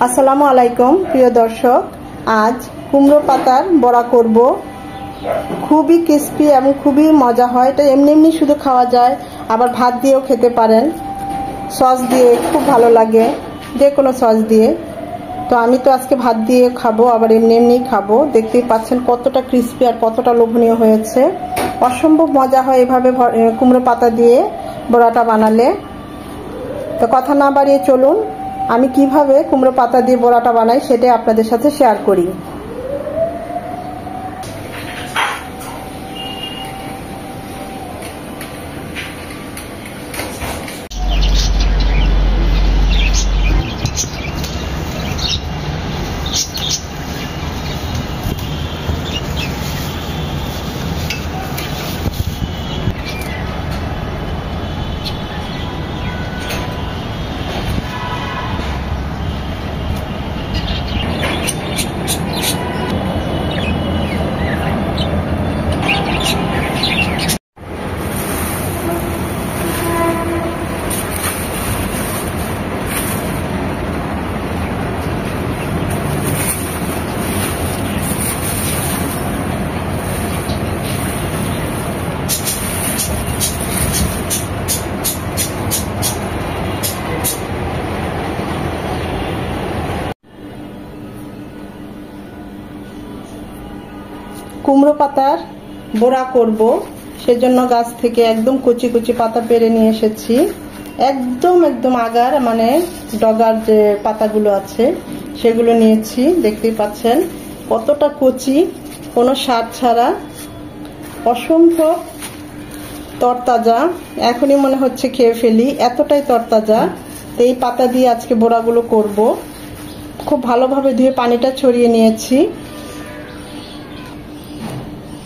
আসসালামু আলাইকুম প্রিয় দর্শক, আজ কুমড়ো পাতার বড়া করব। খুবই ক্রিস্পি এবং খুবই মজা হয়। এটা এমনি এমনি শুধু খাওয়া যায়, আবার ভাত দিয়েও খেতে পারেন, সস দিয়ে খুব ভালো লাগে, যে কোনো সস দিয়ে। তো আমি তো আজকে ভাত দিয়ে খাবো, আবার এমনি এমনি খাবো। দেখতেই পাচ্ছেন কতটা ক্রিস্পি আর কতটা লোভনীয় হয়েছে। অসম্ভব মজা হয় এভাবে কুমড়ো পাতা দিয়ে বড়াটা বানালে। তো কথা না বাড়িয়ে চলুন আমি কিভাবে কুমড়ো পাতা দিয়ে বড়াটা বানাই সেটাই আপনাদের সাথে শেয়ার করি। কুমড়ো পাতার বড়া করব, সেজন্য গাছ থেকে একদম কচি কচি পাতা পেরে নিয়ে এসেছি। একদম আগার মানে ডগার যে পাতাগুলো আছে সেগুলো নিয়েছি। দেখতেই পাচ্ছেন কতটা কচি, কোনো সার ছাড়া, অসম্ভব তরতাজা। এখনই মনে হচ্ছে খেয়ে ফেলি, এতটাই তরতাজা। তো এই পাতা দিয়ে আজকে বড়াগুলো করব। খুব ভালোভাবে ধুয়ে পানিটা ছড়িয়ে নিয়েছি।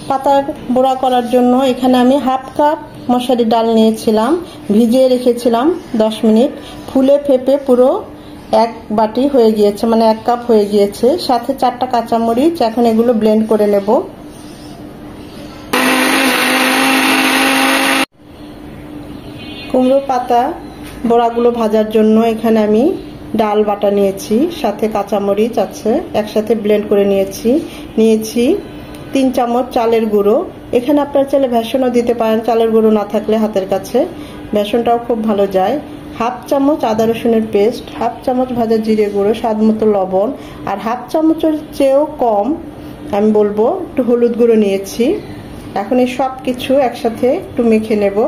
পাতার বড়া করার জন্য এখানে আমি হাফ কাপ মশারি ডাল নিয়েছিলাম, ভিজিয়ে রেখেছিলাম 10 মিনিট। ফুলে ফেপে পুরো এক বাটি হয়ে গিয়েছে, মানে 1 কাপ হয়ে গিয়েছে। সাথে 4টা কাঁচামরিচ। এখন এগুলো ব্লেন্ড করে নেব। কুমড়ো পাতা বড়াগুলো ভাজার জন্য এখানে আমি ডাল বাটা নিয়েছি, সাথে কাঁচামরিচ আছে, একসাথে ব্লেন্ড করে নিয়েছি 3 চামচ চালের গুঁড়ো। এখানে আপনারা চাইলে বেসনও দিতে পারেন, চালের গুঁড়ো না থাকলে হাতের কাছে বেসনটাও খুব ভালো যায়। হাফ চামচ আদা রসুনের পেস্ট, হাফ চামচ ভাজা জিরে গুঁড়ো, স্বাদ মতো লবণ, আর হাফ চামচের চেয়েও কম আমি বলবো একটু হলুদ গুঁড়ো নিয়েছি। এখন এই সব কিছু একসাথে একটু মেখে নেব।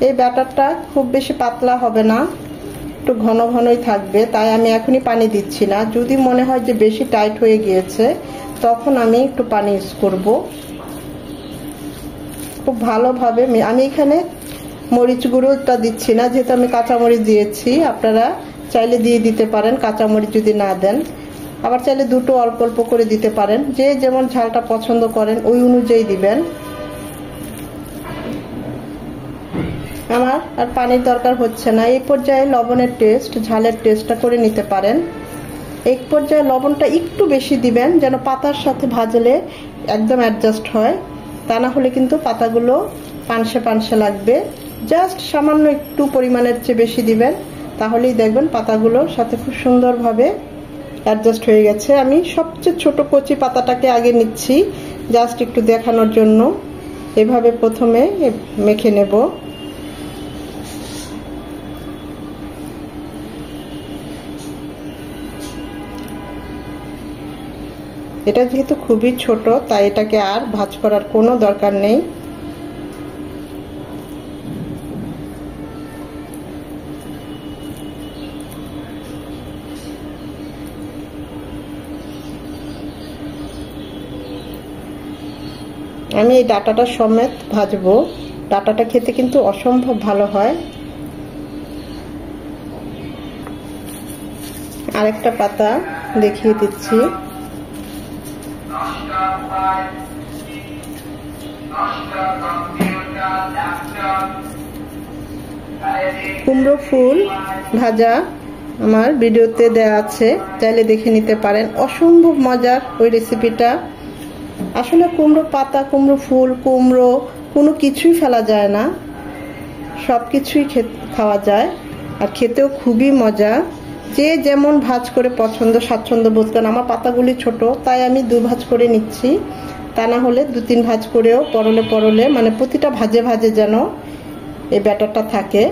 এই ব্যাটারটা খুব বেশি পাতলা হবে না, একটু ঘন ঘনই থাকবে, তাই আমি এখনই পানি দিচ্ছি না। যদি মনে হয় যে বেশি টাইট হয়ে গিয়েছে তখন আমি একটু পানি ইউজ করব। খুব ভালোভাবে আমি এখানে মরিচ গুঁড়োটা দিচ্ছি না, যেহেতু আমি কাঁচামরিচ দিয়েছি। আপনারা চাইলে দিয়ে দিতে পারেন কাঁচামরিচ যদি না দেন, আবার চাইলে দুটো অল্প অল্প করে দিতে পারেন। যে যেমন ঝালটা পছন্দ করেন ওই অনুযায়ী দিবেন। আমার আর পানির দরকার হচ্ছে না। এই পর্যায়ে লবণের টেস্ট, ঝালের টেস্টটা করে নিতে পারেন। এই পর্যায়ে লবণটা একটু বেশি দিবেন, যেন পাতার সাথে ভাজলে একদম অ্যাডজাস্ট হয়। তা না হলে কিন্তু পাতাগুলো পানসে পানসে লাগবে। জাস্ট সামান্য একটু পরিমাণের চেয়ে বেশি দিবেন, তাহলেই দেখবেন পাতাগুলোর সাথে খুব সুন্দরভাবে অ্যাডজাস্ট হয়ে গেছে। আমি সবচেয়ে ছোট কচি পাতাটাকে আগে নিচ্ছি, জাস্ট একটু দেখানোর জন্য। এভাবে প্রথমে মেখে নেব। এটা যেহেতু খুবই ছোট, তাই এটাকে আর ভাঁজ করার কোনো দরকার নেই। আমি এই ডাটাটা সমেত ভাজবো। ডাটাটা খেতে কিন্তু অসম্ভব ভালো হয়। আরেকটা পাতা দেখিয়ে দিচ্ছি। কুমড়ো ফুল ভাজা আমার ভিডিওতে দেওয়া আছে, চাইলে দেখে নিতে পারেন। অসম্ভব মজার ওই রেসিপিটা। আসলে কুমড়ো পাতা, কুমড়ো ফুল, কুমড়ো কোনো কিছুই ফেলা যায় না, সব কিছুই খাওয়া যায় আর খেতেও খুবই মজা। যে যেমন ভাজ করে পছন্দ স্বাচ্ছন্দ্য বোধ করেন। আমার পাতাগুলি ছোট, তাই আমি 2 ভাজ করে নিচ্ছি, তা না হলে 2-3 ভাজ করেও পরলে পরলে মানে প্রতিটা ভাজে ভাজে যেন এই ব্যাটারটা থাকে।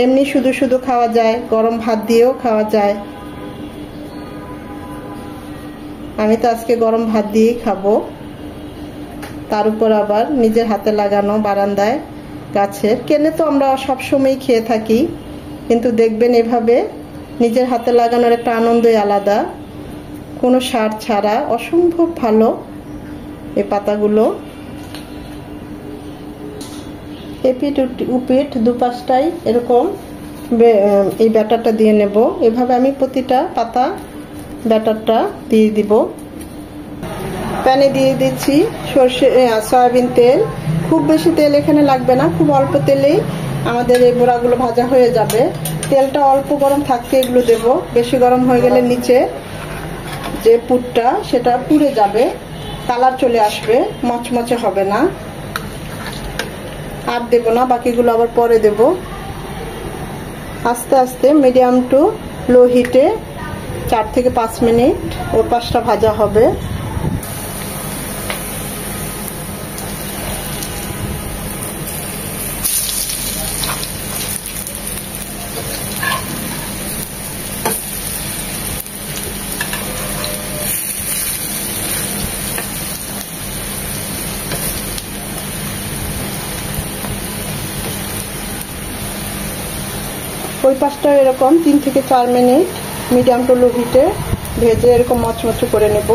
এমনি শুধু শুধু খাওয়া যায়, গরম ভাত দিয়েও খাওয়া যায়। আমি তো আজকে গরম ভাত দিয়েই খাবো। তার উপর আবার নিজের হাতে লাগানো বারান্দায় গাছের, কেনে তো আমরা সবসময় খেয়ে থাকি, কিন্তু দেখবেন এভাবে নিজের হাতে লাগানোর একটা আনন্দই আলাদা, কোনো সার ছাড়া। অসম্ভব ভালো এই পাতাগুলো। এপিট উপিট দুপাশটাই এরকম এই ব্যাটারটা দিয়ে নেব। এভাবে আমি প্রতিটা পাতা ব্যাটারটা দিয়ে দিব। প্যানে দিয়ে দিচ্ছি সয়াবিন তেল। খুব বেশি তেল এখানে লাগবে না, খুব অল্প তেলেই আমাদের এই বড়াগুলো ভাজা হয়ে যাবে। তেলটা অল্প গরম থাকতে এগুলো দেব, বেশি গরম হয়ে গেলে নিচে যে পুরটা সেটা পুড়ে যাবে, কালার চলে আসবে, মচমচে হবে না। আর দেব না, বাকিগুলো আবার পরে দেব। আস্তে আস্তে মিডিয়াম টু লো হিটে 4 থেকে 5 মিনিট ওর পাশটা ভাজা হবে। ওই পাশটা এরকম 3 থেকে 4 মিনিট মিডিয়াম টু লো হিটে ভেজে এরকম মচমচে করে নেব।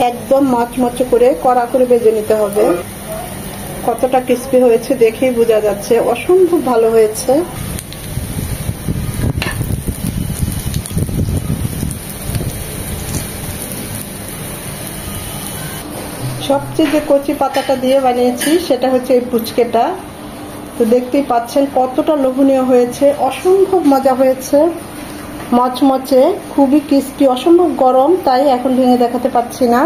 একদম মচমচে করে কড়া করে ভেজে নিতে হবে। কতটা ক্রিস্পি হয়েছে দেখেই বোঝা যাচ্ছে, অসম্ভব ভালো হয়েছে। সবচেয়ে যে কচি পাতাটা দিয়ে বানিয়েছি সেটা হচ্ছে এই পুচকেটা। তো দেখতেই পাচ্ছেন কতটা লোভনীয় হয়েছে, অসম্ভব মজা হয়েছে, মচমচে, খুবই ক্রিস্পি, অসম্ভব গরম, তাই এখন ভেঙে দেখাতে পাচ্ছি না।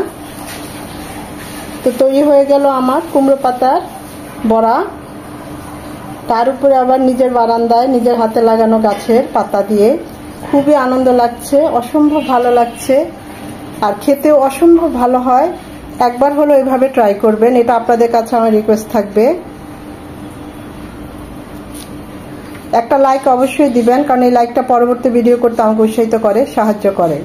তো তৈরি হয়ে গেল আমার কুমড়ো পাতার বড়া। তার উপরে আবার নিজের বারান্দায় নিজের হাতে লাগানো গাছের পাতা দিয়ে খুবই আনন্দ লাগছে, অসম্ভব ভালো লাগছে, আর খেতেও অসম্ভব ভালো হয়। একবার হলো এভাবে ট্রাই করবেন, এটা আপনাদের কাছে আমার রিকোয়েস্ট থাকবে। একটা লাইক অবশ্যই দিবেন, কারণ এই লাইকটা পরবর্তী ভিডিও করতে আমাকে উৎসাহিত করে, সাহায্য করে।